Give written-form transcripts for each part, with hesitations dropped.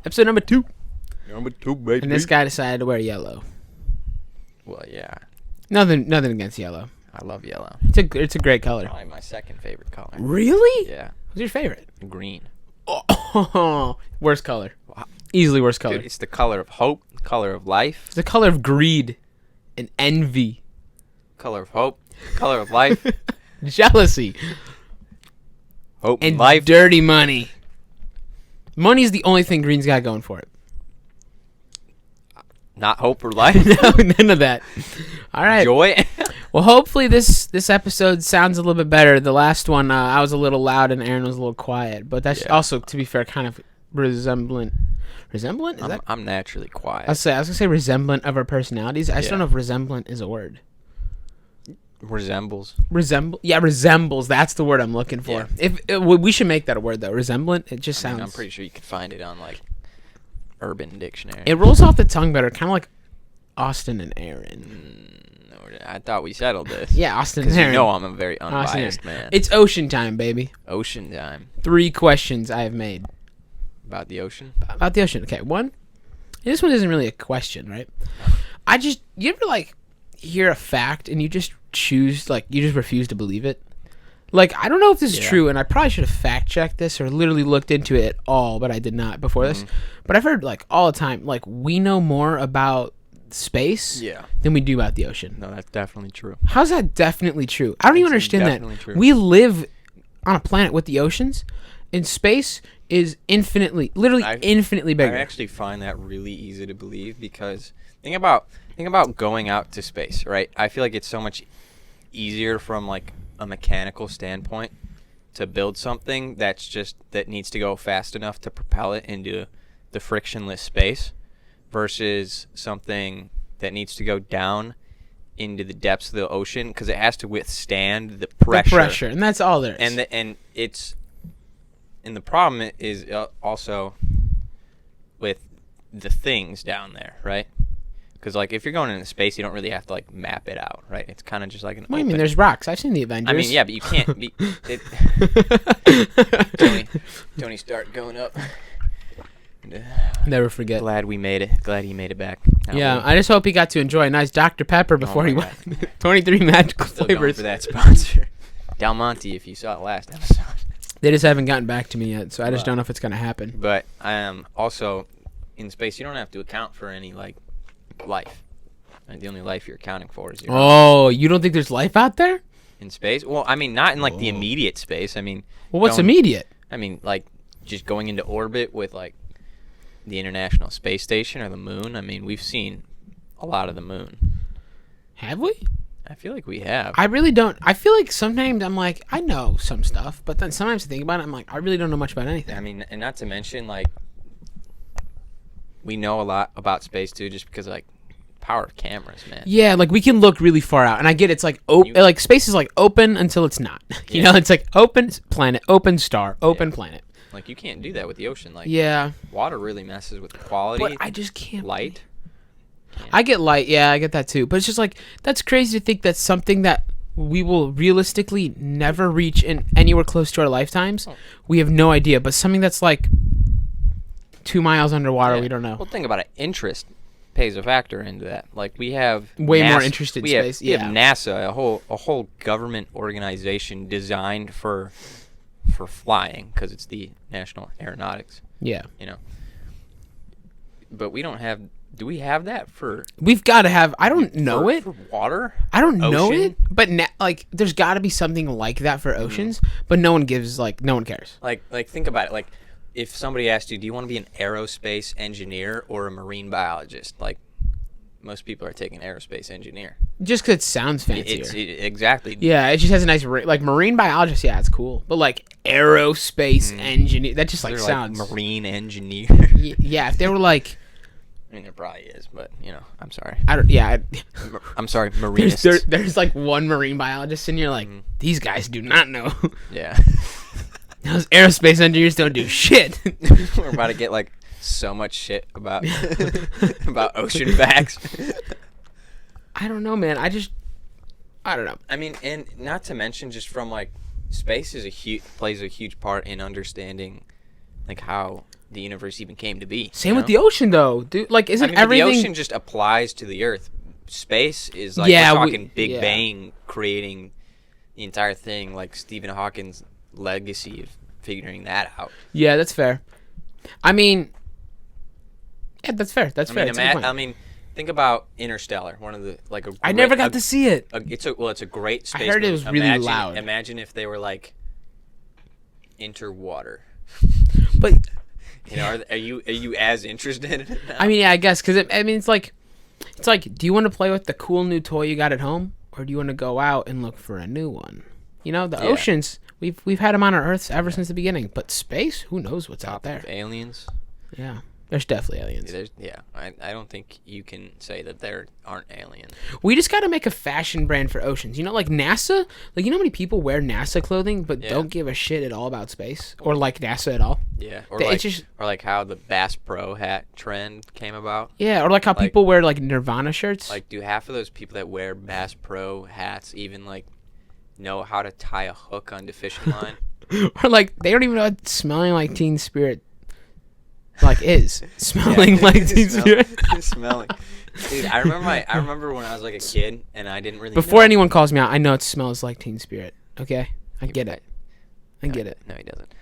Episode number 2. Number 2, baby. And this guy decided to wear yellow. Well, yeah. Nothing against yellow. I love yellow. It's a great color. Probably my second favorite color. Really? Yeah. What's your favorite? Green. Oh, worst color. Wow. Easily worst color. Dude, it's the color of hope, the color of life. It's the color of greed and envy. Color of hope, color of life. Jealousy. Hope And life. dirty money. Money's the only thing green's got going for it. Not hope or life. No, none of that. All right. Joy. Well, hopefully this episode sounds a little bit better. The last one, I was a little loud and Aaron was a little quiet. But that's also, to be fair, kind of resemblant. Resemblant? I'm naturally quiet. I was going to say resemblant of our personalities. I just don't know if resemblant is a word. Resembles. Resembles. That's the word I'm looking for. Yeah. We should make that a word, though. Resemblant. It just sounds... I'm pretty sure you could find it on, like, Urban Dictionary. It rolls off the tongue better. Kind of like Austin and Aaron. I thought we settled this. Yeah, Austin and Aaron. You know I'm a very unbiased man. It's ocean time, baby. Ocean time. 3 questions I have made. About the ocean? About the ocean. Okay, 1. This one isn't really a question, right? You ever, like, hear a fact and you just choose, like, you just refuse to believe it? Like, I don't know if this is true, and I probably should have fact-checked this or literally looked into it at all, but I did not before this. But I've heard, like, all the time, like, we know more about space than we do about the ocean. No, that's definitely true. How's that definitely true? I don't even understand that. True. We live on a planet with the oceans, and space is infinitely bigger. I actually find that really easy to believe because think about going out to space, right? I feel like it's so much easier from, like, a mechanical standpoint to build something that needs to go fast enough to propel it into the frictionless space versus something that needs to go down into the depths of the ocean because it has to withstand the pressure. And that's all there is. And the problem is also with the things down there, right? Because, like, if you're going into space, you don't really have to, like, map it out, right? It's kind of just like an What do you mean? There's rocks. I've seen the Avengers. I mean, yeah, but you can't be... Tony Stark going up. Never forget. Glad we made it. Glad he made it back. I just hope he got to enjoy a nice Dr. Pepper before he went. 23 magical Still flavors. going for that sponsor. Del Monte, if you saw it last episode. They just haven't gotten back to me yet, so I just don't know if it's going to happen. But also, in space, you don't have to account for any, like, life. And the only life you're accounting for is your own. You don't think there's life out there? In space? Well, I mean, not in, like, the immediate space. I mean... Well, what's immediate? I mean, like, just going into orbit with, like, the International Space Station or the moon. I mean, we've seen a lot of the moon. Have we? I feel like we have. I really don't. I feel like sometimes I'm like, I know some stuff, but then sometimes I think about it, I'm like, I really don't know much about anything. I mean, and not to mention, like, we know a lot about space, too, just because, like, power of cameras, man. Yeah, like, we can look really far out, and I get it's like, like, space is, like, open until it's not. You know, it's like open planet, open star, open planet. Like, you can't do that with the ocean. Like, water really messes with the quality. But I just can't. Light. I get light, yeah, I get that too. But it's just like, that's crazy to think that's something that we will realistically never reach in anywhere close to our lifetimes. We have no idea. But something that's like 2 miles underwater, we don't know. Well, think about it. Interest pays a factor into that. Like, we have way more interest in space. We have NASA, a whole government organization designed for flying because it's the National Aeronautics. Yeah. You know. But we don't have... Do we have that for... We've got to have... I don't know it. For water? I don't know it. But, like, there's got to be something like that for oceans. But no one gives... Like, no one cares. Like, think about it. Like, if somebody asked you, do you want to be an aerospace engineer or a marine biologist? Like, most people are taking aerospace engineer. Just because it sounds fancier. Exactly. Yeah, it just has a nice... Like, marine biologist, yeah, it's cool. But, like, aerospace engineer... That just, like, sounds... Like marine engineer. Yeah, if they were, like... I mean, there probably is, but, you know, I'm sorry. I'm sorry, marinists. There's like one marine biologist, and you're like, these guys do not know. Yeah. Those aerospace engineers don't do shit. We're about to get, like, so much shit about about ocean facts. I don't know, man. I don't know. I mean, and not to mention just from, like, space plays a huge part in understanding, like, how the universe even came to be. Same with the ocean, though, dude. Like, isn't everything? The ocean just applies to the Earth. Space is like we're talking Big Bang creating the entire thing, like Stephen Hawking's legacy of figuring that out. Yeah, that's fair. I mean, yeah, that's fair. That's fair. I mean, think about Interstellar. One of the I never got to see it. It's a great space. I heard it was really loud. Imagine if they were like interwater. But are you as interested in it now? I mean, yeah, I guess because it's like, do you want to play with the cool new toy you got at home, or do you want to go out and look for a new one? The oceans, we've had them on our Earths ever since the beginning, but space, who knows what's out there? Aliens. Yeah, there's definitely aliens. I don't think you can say that there aren't aliens. We just got to make a fashion brand for oceans. Like NASA. Like, how many people wear NASA clothing but don't give a shit at all about space or like NASA at all? Yeah, or like how the Bass Pro hat trend came about. Yeah, or like how people wear like Nirvana shirts. Like, do half of those people that wear Bass Pro hats even like know how to tie a hook onto fishing line? Or like they don't even know what smelling like Teen Spirit is. Smelling like Teen Spirit. Smelling. Dude, I remember when I was like a kid and I didn't really Before anyone calls me out, I know it smells like Teen Spirit. Okay? I get it. No, he doesn't.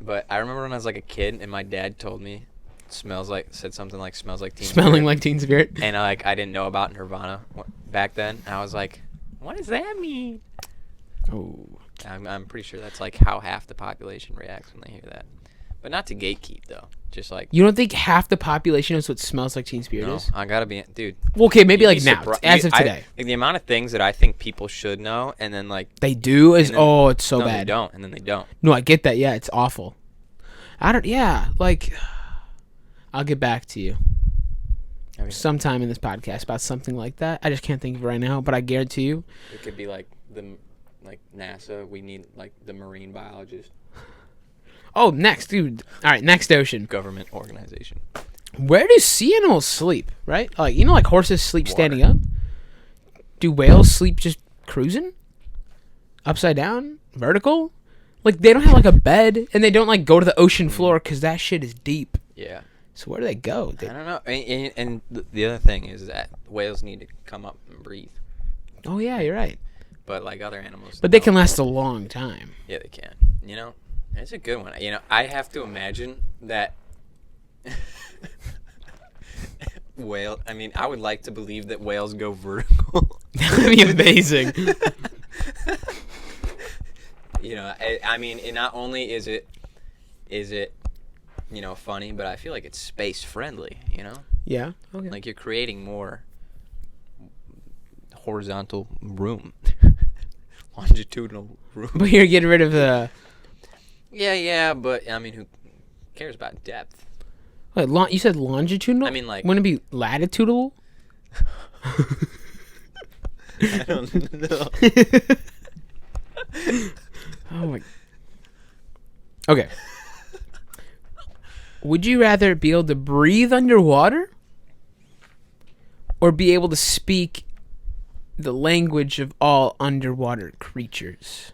But I remember when I was like a kid and my dad told me said something like smells like Teen Spirit. Smelling like Teen Spirit. And I didn't know about Nirvana back then. And I was like, what does that mean? Oh. I'm pretty sure that's like how half the population reacts when they hear that. But not to gatekeep, though. Just like... You don't think half the population knows what smells like Teen Spirit is? I gotta be... Dude. Well, okay, maybe like now, as of today. The amount of things that I think people should know, and then like... They do? It's so bad. No, they don't, and then they don't. No, I get that. Yeah, it's awful. I'll get back to you. Sometime in this podcast about something like that. I just can't think of it right now, but I guarantee you. It could be like NASA. We need like the marine biologist. Oh, next, dude. All right, next ocean. Government organization. Where do sea animals sleep, right? Like horses sleep Water. standing up? Do whales sleep just cruising? Upside down? Vertical? Like, they don't have, like, a bed, and they don't, like, go to the ocean floor because that shit is deep. Yeah. So where do they go? I don't know. And the other thing is that whales need to come up and breathe. Oh, yeah, you're right. But, like, other animals... But they can last a long time. Yeah, they can. It's a good one. I have to imagine that I would like to believe that whales go vertical. That would be amazing. And not only is it funny, but I feel like it's space friendly, Yeah. Okay. Like you're creating more horizontal room. Longitudinal room. But you're getting rid of the... Yeah, but who cares about depth? Wait, you said longitudinal? Wouldn't it be latitudinal? I don't know. Oh my... Okay. Would you rather be able to breathe underwater or be able to speak the language of all underwater creatures?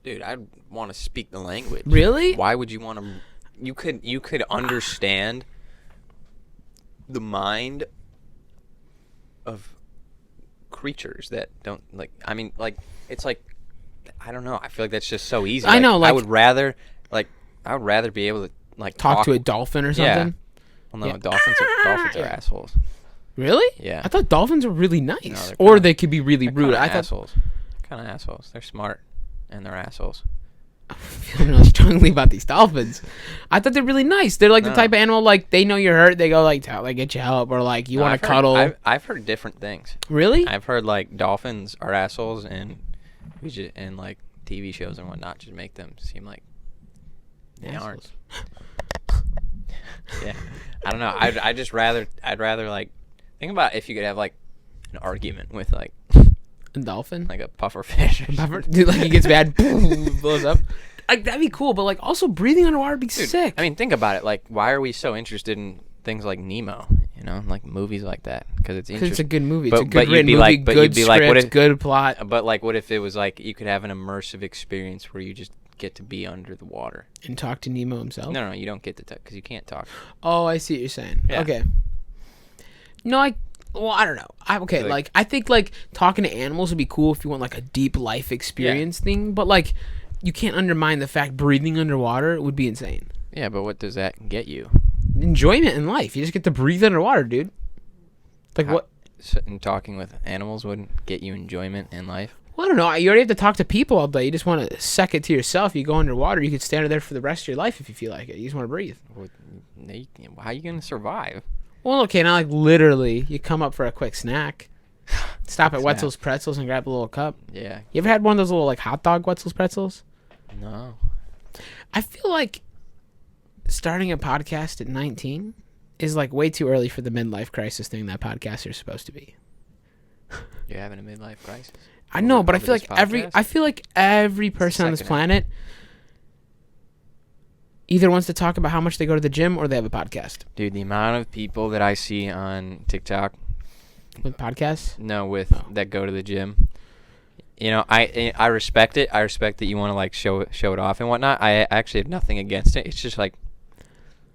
Dude, I'd want to speak the language. Really? Why would you want to... You could understand the mind of creatures that don't, it's like, I don't know. I feel like that's just so easy. I know, I would rather be able to, talk to a dolphin or something? Yeah. Well, no, dolphins are assholes. Really? Yeah. I thought dolphins were really nice. No, they could be really rude. I thought assholes. Kind of assholes. They're smart. And they're assholes. I'm feeling really strongly about these dolphins. I thought they're really nice. They're like the type of animal, they know you're hurt. They go, get you help. Or, you want to cuddle. I've heard different things. Really? I've heard, dolphins are assholes. And TV shows and whatnot just make them seem like they aren't. Yeah. I don't know. I'd rather, think about if you could have, an argument with, a dolphin? Like a puffer fish. Dude, he gets mad, boom, blows up. That'd be cool, but also breathing underwater would be sick. Think about it. Why are we so interested in things like Nemo? Movies like that, because it's interesting. Because it's a good movie. It's a good written movie. Good script, good plot. But what if it was you could have an immersive experience where you just get to be under the water and talk to Nemo himself. No, you don't get to talk because you can't talk. Oh, I see what you're saying. Yeah. Okay. No, I don't know. I think like talking to animals would be cool if you want like a deep life experience thing, but like you can't undermine the fact breathing underwater would be insane. Yeah, but what does that get you? Enjoyment in life. You just get to breathe underwater, dude. Like what? And talking with animals wouldn't get you enjoyment in life? Well, I don't know. You already have to talk to people all day. You just want to suck it to yourself. You go underwater, you could stay under there for the rest of your life if you feel like it. You just want to breathe. How are you going to survive? Well, okay, now like literally, you come up for a quick snack. Stop at Wetzel's Pretzels and grab a little cup. Yeah. You ever had one of those little like hot dog Wetzel's Pretzels? No. I feel like starting a podcast at 19 is like way too early for the midlife crisis thing that podcasts are supposed to be. You're having a midlife crisis? I know, but I feel like every person on this planet either wants to talk about how much they go to the gym or they have a podcast. Dude, the amount of people that I see on TikTok with podcasts? No, that go to the gym. You know, I respect it. I respect that you want to like show it off and whatnot. I actually have nothing against it. It's just like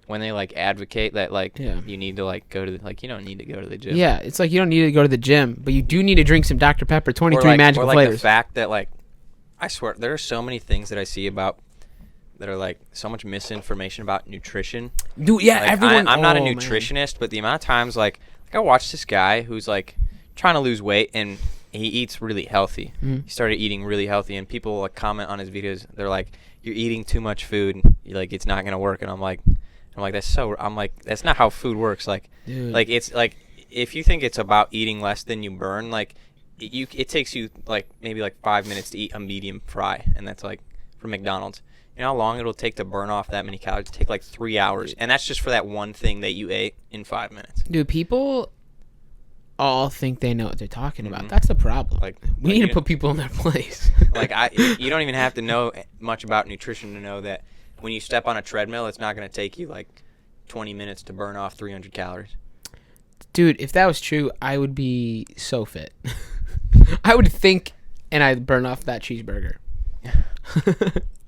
when they like advocate that like you need to like go to you don't need to go to the gym. Yeah, it's like you don't need to go to the gym, but you do need to drink some Dr. Pepper 23 magical flavors. Or like the fact that like I swear there are so many things that I see about that are like so much misinformation about nutrition. Dude, yeah, like, everyone. I'm not a nutritionist, but the amount of times like I watched this guy who's like trying to lose weight and he eats really healthy. He started eating really healthy, and people like comment on his videos. They're like, "You're eating too much food. Like it's not gonna work." And I'm like, that's not how food works. Like, dude. Like it's like if you think it's about eating less than you burn, like it takes you like maybe like 5 minutes to eat a medium fry, and that's like from McDonald's. You know how long it'll take to burn off that many calories? It'll take like 3 hours, and that's just for that one thing that you ate in 5 minutes. Dude, people all think they know what they're talking about. That's the problem. Like we need to put people in their place. You don't even have to know much about nutrition to know that when you step on a treadmill, it's not going to take you like 20 minutes to burn off 300 calories. Dude, if that was true, I would be so fit. I would think, and I'd burn off that cheeseburger.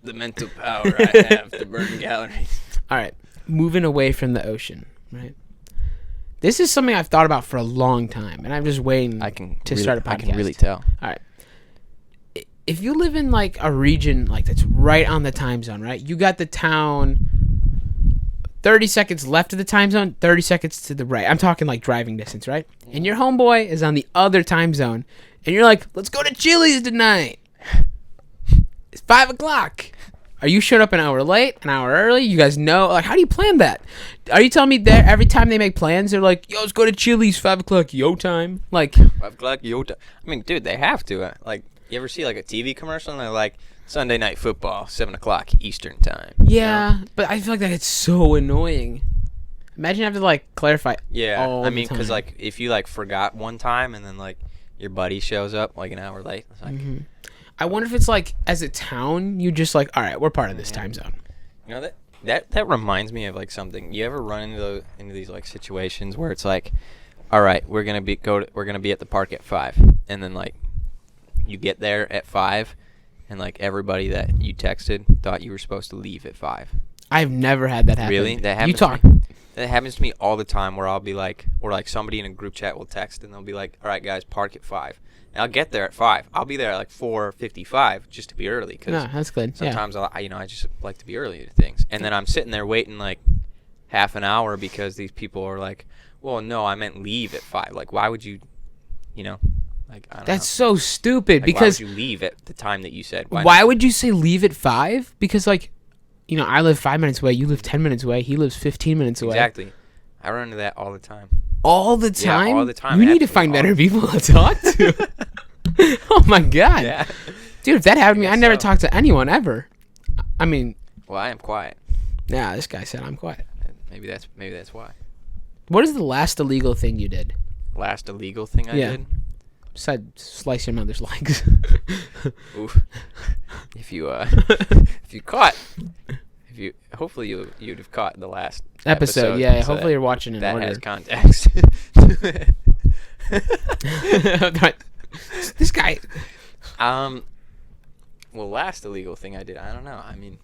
The mental power I have to burn calories. All right, moving away from the ocean, right? This is something I've thought about for a long time, and I'm just waiting to start a podcast. I can really tell. All right. If you live in, like, a region, like, that's right on the time zone, right? You got the town 30 seconds left of the time zone, 30 seconds to the right. I'm talking, like, driving distance, right? And your homeboy is on the other time zone, and you're like, let's go to Chili's tonight. It's 5 o'clock. Are you showing up an hour late, an hour early? You guys know? Like, how do you plan that? Are you telling me that every time they make plans, they're like, yo, let's go to Chili's, 5 o'clock, yo time? Like, 5 o'clock, yo time. I mean, dude, they have to. Like, you ever see, like, a TV commercial, and they're like, Sunday Night Football, 7 o'clock Eastern time. Yeah, you know? But I feel like that it's so annoying. Imagine having to, like, clarify all I mean, because, like, if you, like, forgot one time, and then, like, your buddy shows up, like, an hour late, it's like... I wonder if it's like as a town, you just like, all right, we're part of this time zone. You know that reminds me of like something. You ever run into these like situations where it's like, all right, we're gonna be at the park at 5, and then like you get there at 5, and like everybody that you texted thought you were supposed to leave at 5. I've never had that happen. Really? That happens. That happens to me all the time. Where I'll be like, or like somebody in a group chat will text, and they'll be like, all right, guys, park at 5. And I'll get there at 5. I'll be there at like 4:55 just to be early. No, that's good. Sometimes I just like to be early to things. And then I'm sitting there waiting like half an hour because these people are like, well, no, I meant leave at 5. Like, why would you, like, I don't know. That's so stupid, like, because... why would you leave at the time that you said? Why would you say leave at 5? Because, like, I live 5 minutes away. You live 10 minutes away. He lives 15 minutes away. Exactly. I run into that all the time. All the time? Yeah, all the time. You need to find better people to talk to. Oh my god. Yeah. Dude, if that happened to me, I never talk to anyone ever. I mean, well, I am quiet. Yeah, this guy said I'm quiet. Maybe that's why. What is the last illegal thing you did? Last illegal thing I did? Besides slice your mother's legs. Oof. If you hopefully you'd have caught the last episode. Yeah, hopefully you're watching in that order. Has context. This guy. last illegal thing I did, I don't know. I mean,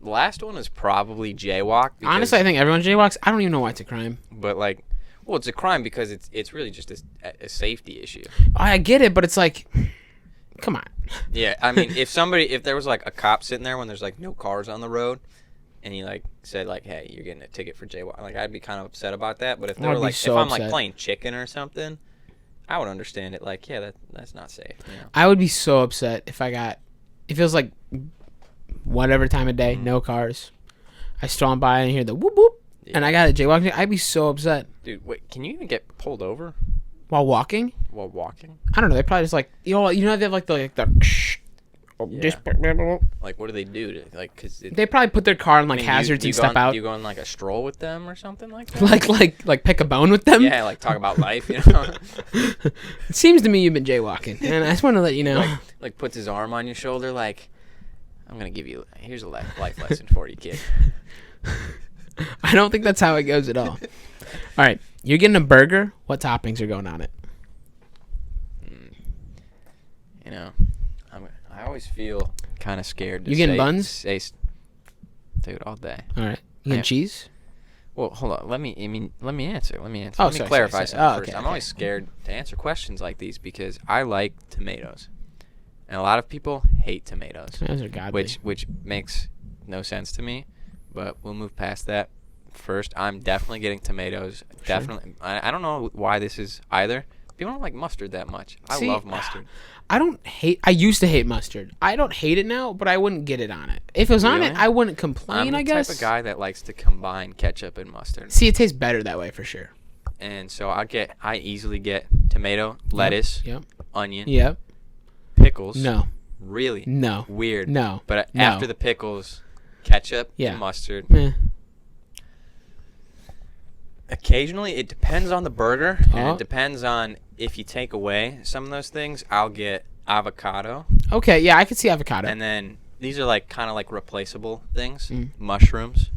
the last one is probably jaywalk. Honestly, I think everyone jaywalks. I don't even know why it's a crime. But like, well, it's a crime because it's really just a safety issue. I get it, but it's like, come on. Yeah, I mean, if there was like a cop sitting there when there's like no cars on the road, and he like said like, hey, you're getting a ticket for jaywalking, like I'd be kind of upset about that. But if they were like, if I'm like playing chicken or something, I would understand it. Like, yeah, that's not safe. You know? I would be so upset if it feels like whatever time of day, no cars. I storm by and hear the whoop whoop, and I got a jaywalking. I'd be so upset. Dude, wait, can you even get pulled over while walking? While walking? I don't know. They probably just like they have like the like what do they do to like? Cause they probably put their car on like hazards and step out. Do you go on like a stroll with them or something like that? like pick a bone with them? Yeah, like talk about life. You know. It seems to me you've been jaywalking, and I just want to let you know. Like puts his arm on your shoulder, like I'm gonna give you. Here's a life lesson for you, kid. I don't think that's how it goes at all. All right, you're getting a burger. What toppings are going on it? You know, I always feel kind of scared. You getting buns? Dude, all day. All right. You getting cheese? Well, hold on. Let me answer. Let me clarify something first. I'm always scared to answer questions like these because I like tomatoes, and a lot of people hate tomatoes. Tomatoes are godly. Which makes no sense to me. But we'll move past that. First, I'm definitely getting tomatoes. Sure. Definitely. I don't know why this is either. People don't like mustard that much. I love mustard. I used to hate mustard. I don't hate it now, but I wouldn't get it on it. If it was on it, I wouldn't complain, I guess. I'm the type of guy that likes to combine ketchup and mustard. See, it tastes better that way for sure. And so I easily get tomato, lettuce, onion, pickles. No. Really? No. Weird. No. But after the pickles, ketchup and mustard. Occasionally, it depends on the burger, and it depends on if you take away some of those things. I'll get avocado. Okay, yeah, I could see avocado. And then these are like kind of like replaceable things. Mushrooms.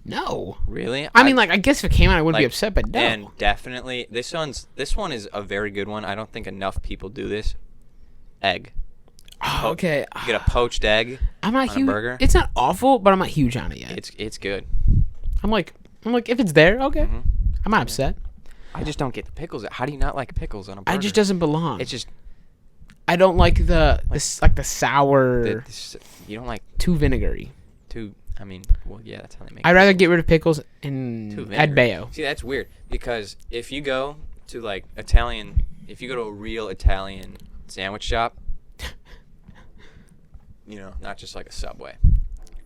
No. Really? I mean, like, I guess if it came out, I wouldn't be upset, but no. And definitely, this one is a very good one. I don't think enough people do this. Egg. Okay. You get a poached egg on a burger. It's not awful, but I'm not huge on it yet. It's good. I'm like, if it's there, okay. I'm not upset. I just don't get the pickles. How do you not like pickles on a burger? It just doesn't belong. It's just. I don't like the sour. You don't like too vinegary. I mean, well, yeah, that's how they make. I'd rather get rid of pickles and add mayo. See, that's weird because if you go to like if you go to a real Italian sandwich shop, you know, not just like a Subway,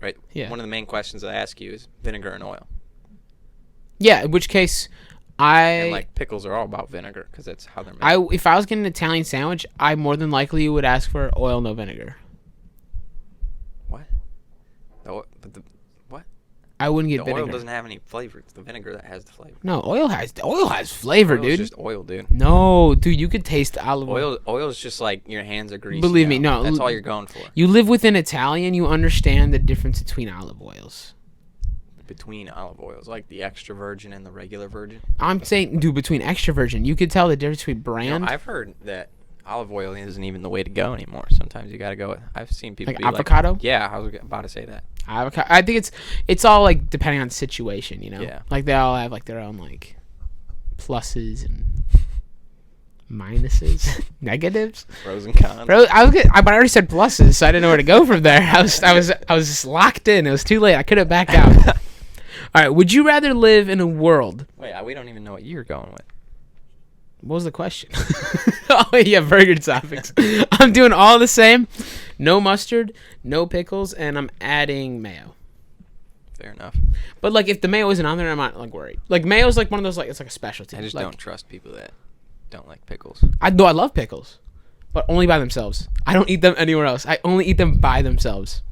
right? Yeah. One of the main questions I ask you is vinegar and oil. Yeah, in which case, and like pickles are all about vinegar because that's how they're made. If I was getting an Italian sandwich, I more than likely would ask for oil, no vinegar. What? What? I wouldn't get vinegar. The oil doesn't have any flavor. It's the vinegar that has the flavor. No, oil has flavor, dude. It's just oil, dude. No, dude, you could taste the olive oil. Oil is just like your hands are greasy. Believe me, no. That's all you're going for. You live within Italian, you understand the difference between olive oils. Between olive oils, like the extra virgin and the regular virgin? I'm saying, dude, between extra virgin. You could tell the difference between brand. I've heard that olive oil isn't even the way to go anymore. Sometimes you got to go with, I've seen people like be avocado? Like, yeah, I was about to say that. Avocado. I think it's all like depending on the situation, you know? Yeah. Like they all have like their own like pluses and minuses, negatives, pros and cons. But I already said pluses, so I didn't know where to go from there. I was just locked in. It was too late. I couldn't back out. All right. Would you rather live in a world? Wait, we don't even know what you're going with. What was the question? Oh yeah, burger topics. I'm doing all the same. No mustard, no pickles, and I'm adding mayo. Fair enough. But like, if the mayo isn't on there, I'm not like worried. Like mayo's like one of those like it's like a specialty. I just don't trust people that don't like pickles. I love pickles, but only by themselves. I don't eat them anywhere else. I only eat them by themselves.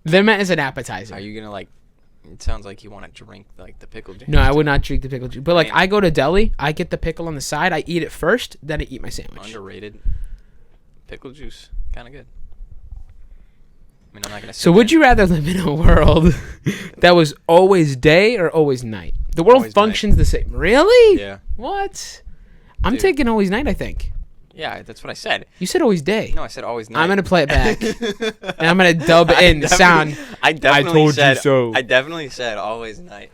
They're meant as an appetizer. Are you gonna like? It sounds like you want to drink like the pickle juice. No, I would not drink the pickle juice. But like, I go to deli, I get the pickle on the side, I eat it first, then I eat my sandwich. Underrated. Pickle juice, kind of good. I mean, I'm not gonna. So would you rather live in a world that was always day or always night? The world always functions night. The same. Really? Yeah. What? I'm taking always night, I think. Yeah, that's what I said. You said always day. No, I said always night. I'm gonna play it back, and I'm gonna dub in the sound. I definitely told you so. I definitely said always night.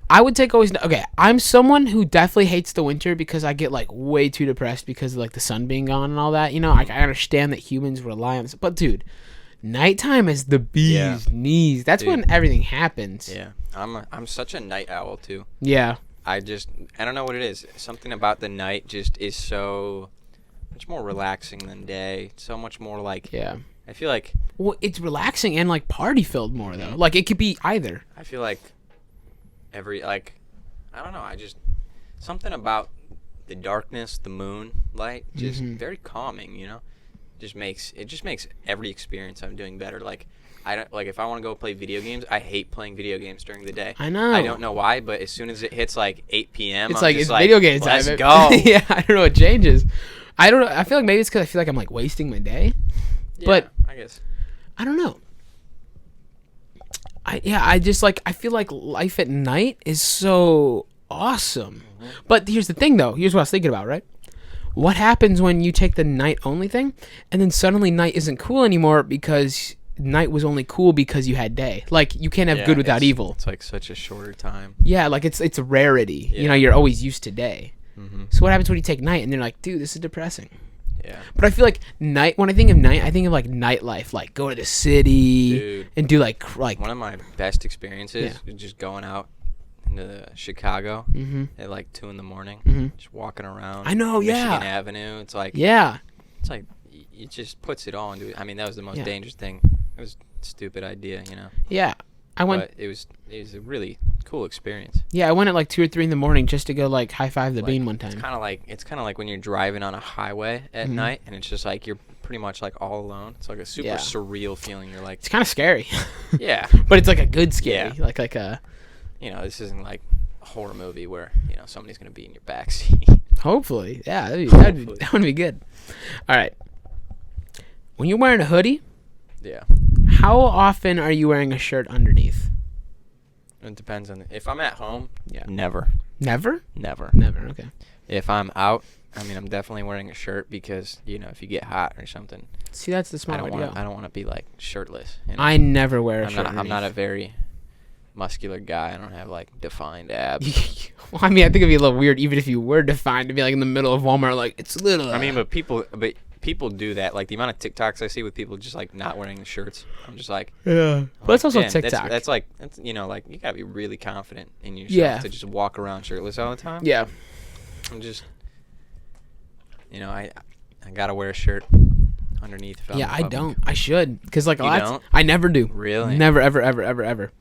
I would take always. Okay, I'm someone who definitely hates the winter because I get like way too depressed because of like the sun being gone and all that. You know, I understand that humans rely on this, but dude, nighttime is the bee's knees. That's when everything happens. Yeah, I'm such a night owl too. Yeah. I don't know what it is. Something about the night just is so much more relaxing than day. So much more like. Yeah. I feel like. Well, it's relaxing and like party filled more though. Like it could be either. I feel like. I don't know. Something about the darkness, the moon light, just very calming. You know, just makes every experience I'm doing better. Like. I don't like if I want to go play video games. I hate playing video games during the day. I know. I don't know why, but as soon as it hits like 8 p.m., it's like video games time. Let's go. Yeah, I don't know what changes. I don't know. I feel like maybe it's because I feel like I'm like wasting my day. Yeah, but I guess I don't know. I just like I feel like life at night is so awesome. But here's the thing, though. Here's what I was thinking about, right? What happens when you take the night only thing, and then suddenly night isn't cool anymore because night was only cool because you had day. Like you can't have good without evil. It's like such a shorter time. Yeah, like it's a rarity. You know, you're always used to day. So what happens when you take night and you're like, dude, this is depressing. Yeah. But I feel like night. When I think of night, I think of like nightlife, like go to the city and do like one of my best experiences is just going out into Chicago at like 2 a.m. Just walking around. I know. Michigan Avenue. It's like it's like it just puts it all into. I mean, that was the most dangerous thing. It was a stupid idea, you know. Yeah, I went. But it was a really cool experience. Yeah, I went at like 2 or 3 in the morning just to go like high five the bean one time. It's kind of like when you're driving on a highway at night, and it's just like you're pretty much like all alone. It's like a super surreal feeling. You're like, it's kind of scary. Yeah, but it's like a good scary. Yeah. Like a. You know, this isn't like a horror movie where you know somebody's gonna be in your backseat. Hopefully, yeah, that would be good. All right. When you're wearing a hoodie, how often are you wearing a shirt underneath? It depends on if I'm at home. Yeah, never. Never. Okay. If I'm out, I mean, I'm definitely wearing a shirt because you know if you get hot or something. See, that's the smart way. I don't want to be like shirtless. You know? I never wear a shirt. I'm not a very muscular guy. I don't have like defined abs. Well, I mean, I think it'd be a little weird even if you were defined to be like in the middle of Walmart, like it's little. I mean, but people do that. Like the amount of TikToks I see with people just like not wearing the shirts. I'm just like, but it's also TikTok. That's you know, like you gotta be really confident in yourself to just walk around shirtless all the time. Yeah. I'm just, you know, I gotta wear a shirt underneath. Yeah, I don't. I should because like I never do. Really? Never, ever.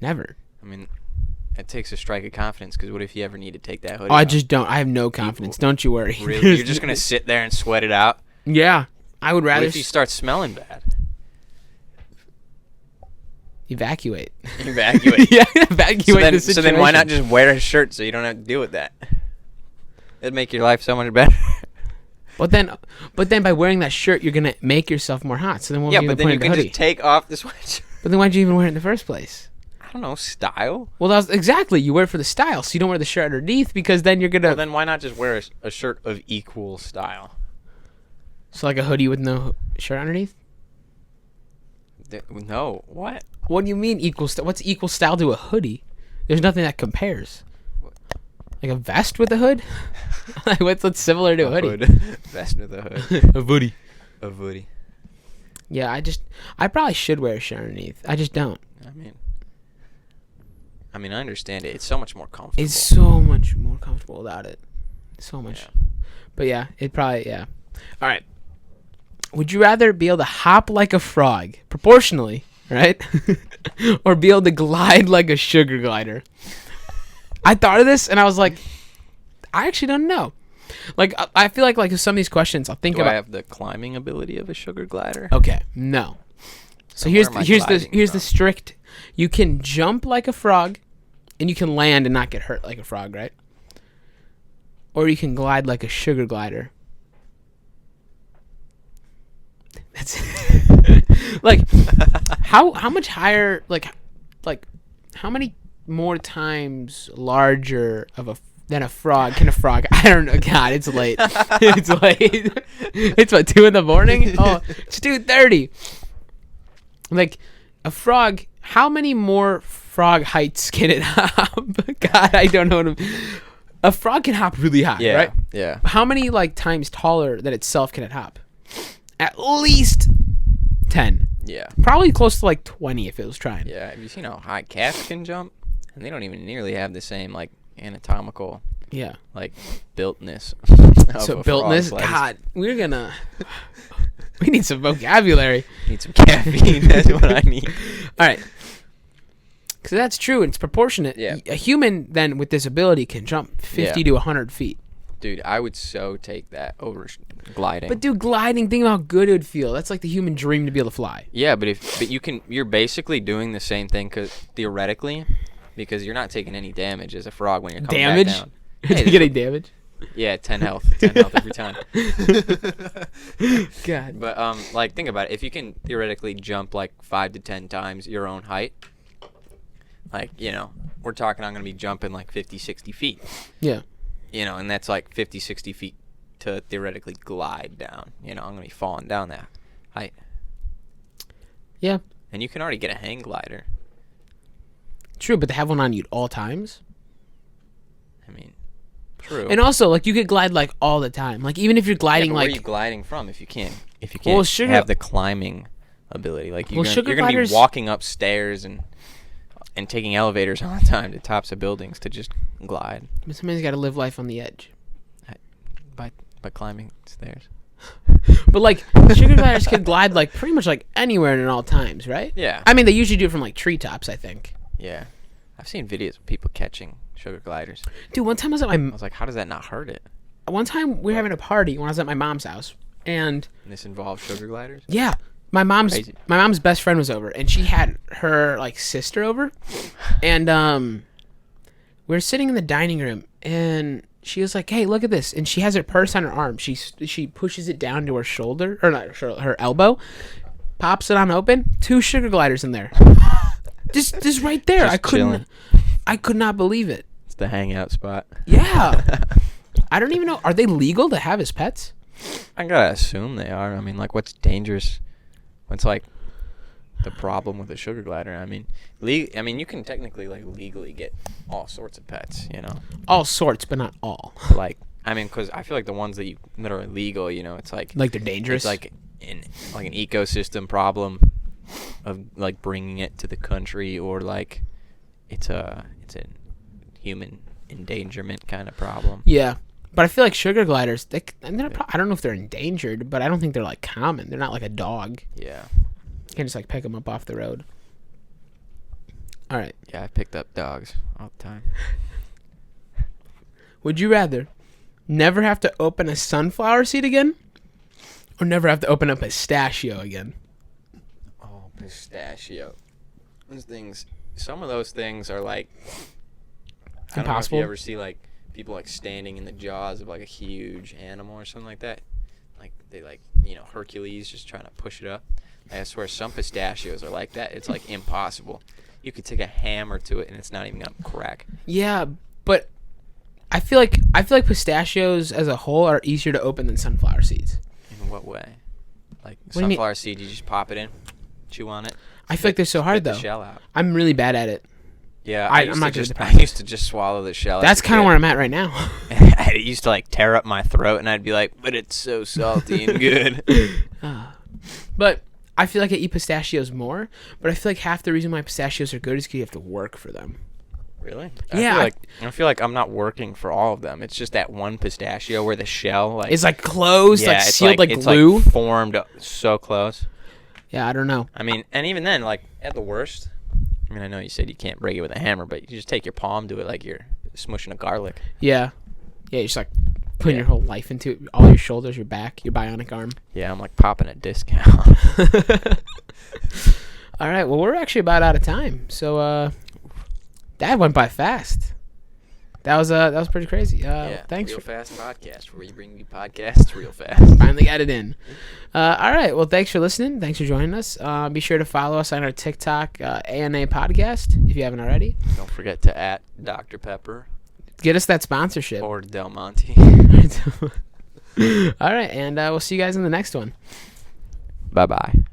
Never. I mean, it takes a strike of confidence because what if you ever need to take that hoodie off? I just don't. I have no confidence. Don't you worry. Really? You're just going to sit there and sweat it out? Yeah. I would rather. What if you start smelling bad? Evacuate. Yeah, evacuate the situation. So then why not just wear a shirt so you don't have to deal with that? It'd make your life so much better. But then by wearing that shirt, you're going to make yourself more hot. So then what but then you can just take off the sweatshirt. But then why'd you even wear it in the first place? I don't know, style. Well, that's exactly. You wear it for the style, so you don't wear the shirt underneath because then you're gonna. Well, then why not just wear a shirt of equal style? So like a hoodie with no shirt underneath? No. What? What do you mean equal style? What's equal style to a hoodie? There's nothing that compares. Like a vest with a hood? Like what's similar to a hoodie? Vest with a hood. A hoodie. A hoodie. Yeah, I probably should wear a shirt underneath. I just don't. I mean, I understand it. It's so much more comfortable. It's so much more comfortable without it. So much. Yeah. But yeah, All right. Would you rather be able to hop like a frog, proportionally, right? Or be able to glide like a sugar glider? I thought of this and I was like, I actually don't know. Like, I feel like some of these questions I'll think about. Do I have the climbing ability of a sugar glider? Okay, no. So here's the strict. You can jump like a frog, and you can land and not get hurt like a frog, right? Or you can glide like a sugar glider. That's like how much higher, like how many more times larger of a than a frog. Can a frog? I don't know. God, it's late. It's late. It's what, 2 in the morning? Oh, it's 2:30. Like a frog. How many more frog heights can it hop? God, I don't know. A frog can hop really high, Yeah. right? Yeah. How many like times taller than itself can it hop? At least 10. Yeah. Probably close to like 20 if it was trying. Yeah. Have you seen how high cats can jump? And they don't even nearly have the same like anatomical Yeah. like builtness. So of a builtness. frog's legs. God, we need some vocabulary. Need some caffeine. That's what I need. All right. Because that's true. It's proportionate. Yeah. A human then with this ability can jump 50 to 100 feet. Dude, I would so take that over gliding. But dude, gliding, think about how good it would feel. That's like the human dream to be able to fly. Yeah, but you're basically doing the same thing theoretically, because you're not taking any damage as a frog when you're coming Damage? back down. Did you get any damage? Yeah, 10 health. 10 health every time. God. But like think about it. If you can theoretically jump like 5 to 10 times your own height, like, we're talking I'm going to be jumping like 50, 60 feet. Yeah. And that's like 50, 60 feet to theoretically glide down. I'm going to be falling down that height. Yeah. And you can already get a hang glider. True, but they have one on you at all times. I mean, true. And also, like, you could glide like all the time. Like, even if you're gliding, where like, are you gliding from if you can't Well, sugar- have the climbing ability? Like you're sugar going to be gliders- walking upstairs and taking elevators all the time to tops of buildings to just glide somebody's got to live life on the edge. by climbing stairs. But like, sugar gliders can glide like pretty much like anywhere and at all times, right? Yeah. I mean, they usually do it from like treetops, I think. Yeah. I've seen videos of people catching sugar gliders. Dude, one time I was at I was like, how does that not hurt it? one time we were having a party when I was at my mom's house, and And this involves sugar gliders? yeah, my mom's Crazy. best friend was over, and she had her like sister over, and we were sitting in the dining room, and she was like, "Hey, look at this!" And she has her purse on her arm. She pushes it down to her shoulder, or not her shoulder, her elbow, pops it on open. 2 sugar gliders in there, just right there. Just chilling. I could not believe it. It's the hangout spot. Yeah, I don't even know. Are they legal to have as pets? I gotta assume they are. I mean, like, what's dangerous? What's like the problem with a sugar glider? I mean, you can technically like legally get all sorts of pets. All sorts, but not all. Like, I mean, because I feel like the ones that are illegal, it's like Like they're dangerous. it's like an ecosystem problem of like bringing it to the country, or like it's a human endangerment kind of problem. Yeah, but I feel like sugar gliders. I don't know if they're endangered, but I don't think they're like common. They're not like a dog. Yeah. You can just like pick them up off the road. All right. Yeah, I picked up dogs all the time. Would you rather never have to open a sunflower seed again, or never have to open a pistachio again? Oh, pistachio. Some of those things are like I don't know if Impossible? you ever see like people like standing in the jaws of like a huge animal or something like that. Like they Hercules just trying to push it up. I swear some pistachios are like that. It's like impossible. You could take a hammer to it and it's not even gonna crack. Yeah, but I feel like pistachios as a whole are easier to open than sunflower seeds. In what way? Like do you mean? sunflower seed, you just pop it in, chew on it. I feel like they're so hard spit though. the shell out. I'm really bad at it. Yeah, I'm not good at the I used to just swallow the shell. That's kind of where I'm at right now. It used to like tear up my throat, and I'd be like, "But it's so salty and good." But I feel like I eat pistachios more. But I feel like half the reason why pistachios are good is because you have to work for them. Really? Yeah, I feel like I'm not working for all of them. It's just that one pistachio where the shell It's like closed, like it's sealed like it's glue. like formed so close. Yeah, I don't know. I mean, and even then, like at the worst, I mean, I know you said you can't break it with a hammer, but you just take your palm to it like you're smushing a garlic. Yeah, you're just like putting your whole life into it. All your shoulders, your back, your bionic arm. Yeah, I'm like popping a discount. All right, well, we're actually about out of time. So that went by fast. That was pretty crazy. Thanks real for fast podcast where you bring me podcasts real fast. finally got it in. All right, well, thanks for listening. Thanks for joining us. Be sure to follow us on our TikTok ANA podcast if you haven't already. Don't forget to @ Dr. Pepper. Get us that sponsorship. Or Del Monte. All right, and we'll see you guys in the next one. Bye-bye.